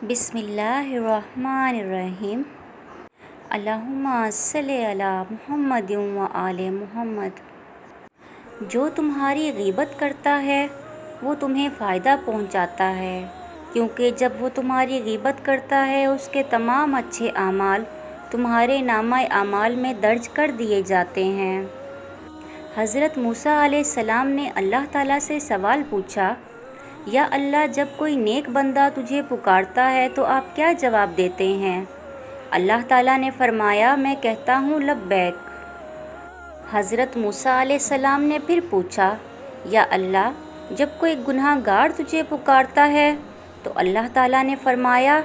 بسم اللہ الرحمن الرحیم۔ اللہم صلی علی محمد و آل محمد۔ جو تمہاری غیبت کرتا ہے وہ تمہیں فائدہ پہنچاتا ہے، کیونکہ جب وہ تمہاری غیبت کرتا ہے اس کے تمام اچھے اعمال تمہارے نامہ اعمال میں درج کر دیے جاتے ہیں۔ حضرت موسیٰ علیہ السلام نے اللہ تعالیٰ سے سوال پوچھا، یا اللہ، جب کوئی نیک بندہ تجھے پکارتا ہے تو آپ کیا جواب دیتے ہیں؟ اللہ تعالیٰ نے فرمایا، میں کہتا ہوں لبیک۔ حضرت موسیٰ علیہ السلام نے پھر پوچھا، یا اللہ، جب کوئی گناہ گار تجھے پکارتا ہے تو اللہ تعالیٰ نے فرمایا،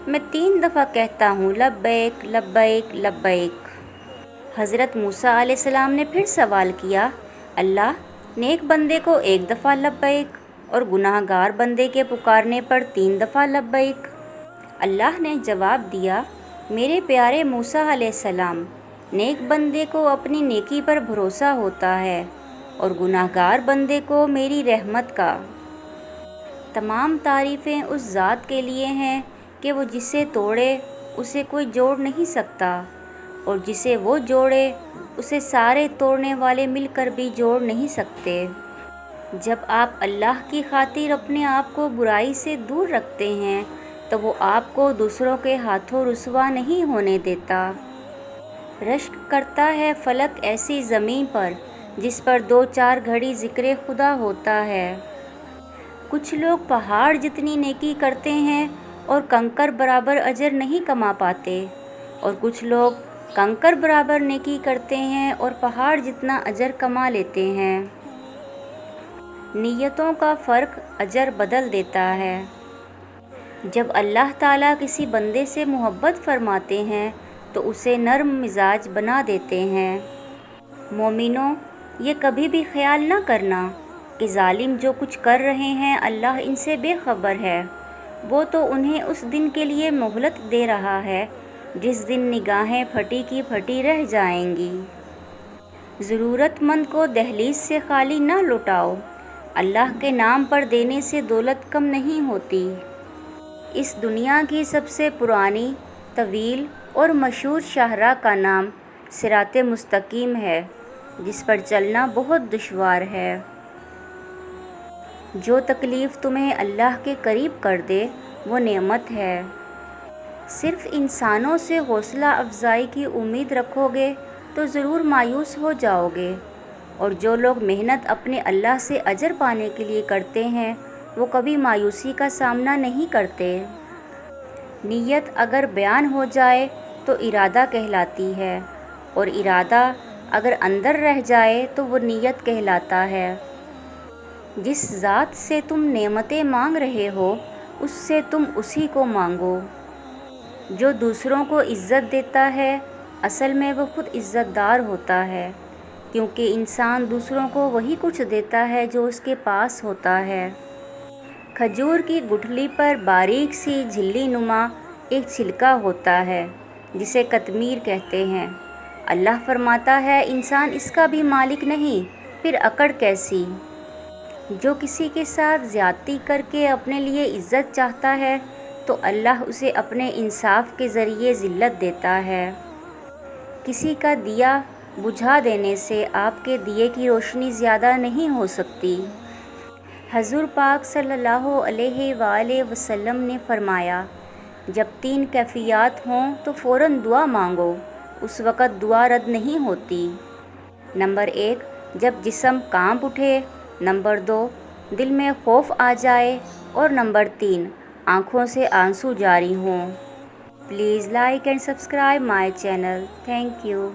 میں 3 دفعہ کہتا ہوں لبیک لبیک لبیک۔ حضرت موسیٰ علیہ السلام نے پھر سوال کیا، اللہ، نیک بندے کو 1 دفعہ لبیک اور گناہ گار بندے کے پکارنے پر 3 دفعہ لبیک؟ اللہ نے جواب دیا، میرے پیارے موسیٰ علیہ السلام، نیک بندے کو اپنی نیکی پر بھروسہ ہوتا ہے اور گناہ گار بندے کو میری رحمت کا۔ تمام تعریفیں اس ذات کے لیے ہیں کہ وہ جسے توڑے اسے کوئی جوڑ نہیں سکتا، اور جسے وہ جوڑے اسے سارے توڑنے والے مل کر بھی جوڑ نہیں سکتے۔ جب آپ اللہ کی خاطر اپنے آپ کو برائی سے دور رکھتے ہیں تو وہ آپ کو دوسروں کے ہاتھوں رسوا نہیں ہونے دیتا۔ رشک کرتا ہے فلک ایسی زمین پر جس پر 2-4 گھڑی ذکر خدا ہوتا ہے۔ کچھ لوگ پہاڑ جتنی نیکی کرتے ہیں اور کنکر برابر اجر نہیں کما پاتے، اور کچھ لوگ کنکر برابر نیکی کرتے ہیں اور پہاڑ جتنا اجر کما لیتے ہیں۔ نیتوں کا فرق اجر بدل دیتا ہے۔ جب اللہ تعالیٰ کسی بندے سے محبت فرماتے ہیں تو اسے نرم مزاج بنا دیتے ہیں۔ مومنوں، یہ کبھی بھی خیال نہ کرنا کہ ظالم جو کچھ کر رہے ہیں اللہ ان سے بے خبر ہے۔ وہ تو انہیں اس دن کے لیے مہلت دے رہا ہے جس دن نگاہیں پھٹی کی پھٹی رہ جائیں گی۔ ضرورت مند کو دہلیز سے خالی نہ لوٹاؤ، اللہ کے نام پر دینے سے دولت کم نہیں ہوتی۔ اس دنیا کی سب سے پرانی، طویل اور مشہور شاہراہ کا نام صراط مستقیم ہے، جس پر چلنا بہت دشوار ہے۔ جو تکلیف تمہیں اللہ کے قریب کر دے وہ نعمت ہے۔ صرف انسانوں سے حوصلہ افزائی کی امید رکھو گے تو ضرور مایوس ہو جاؤ گے، اور جو لوگ محنت اپنے اللہ سے اجر پانے کے لیے کرتے ہیں وہ کبھی مایوسی کا سامنا نہیں کرتے۔ نیت اگر بیان ہو جائے تو ارادہ کہلاتی ہے، اور ارادہ اگر اندر رہ جائے تو وہ نیت کہلاتا ہے۔ جس ذات سے تم نعمتیں مانگ رہے ہو اس سے تم اسی کو مانگو۔ جو دوسروں کو عزت دیتا ہے اصل میں وہ خود عزت دار ہوتا ہے، کیونکہ انسان دوسروں کو وہی کچھ دیتا ہے جو اس کے پاس ہوتا ہے۔ کھجور کی گٹھلی پر باریک سی جھلی نما ایک چھلکا ہوتا ہے جسے قطمیر کہتے ہیں۔ اللہ فرماتا ہے، انسان اس کا بھی مالک نہیں، پھر اکڑ کیسی؟ جو کسی کے ساتھ زیادتی کر کے اپنے لیے عزت چاہتا ہے تو اللہ اسے اپنے انصاف کے ذریعے ذلت دیتا ہے۔ کسی کا دیا بجھا دینے سے آپ کے دیے کی روشنی زیادہ نہیں ہو سکتی۔ حضور پاک صلی اللہ علیہ وآلہ وسلم نے فرمایا، جب 3 کیفیات ہوں تو فوراً دعا مانگو، اس وقت دعا رد نہیں ہوتی۔ نمبر 1، جب جسم کانپ اٹھے، نمبر 2، دل میں خوف آ جائے، اور نمبر 3، آنکھوں سے آنسو جاری ہوں۔ Please like and subscribe my channel. Thank you.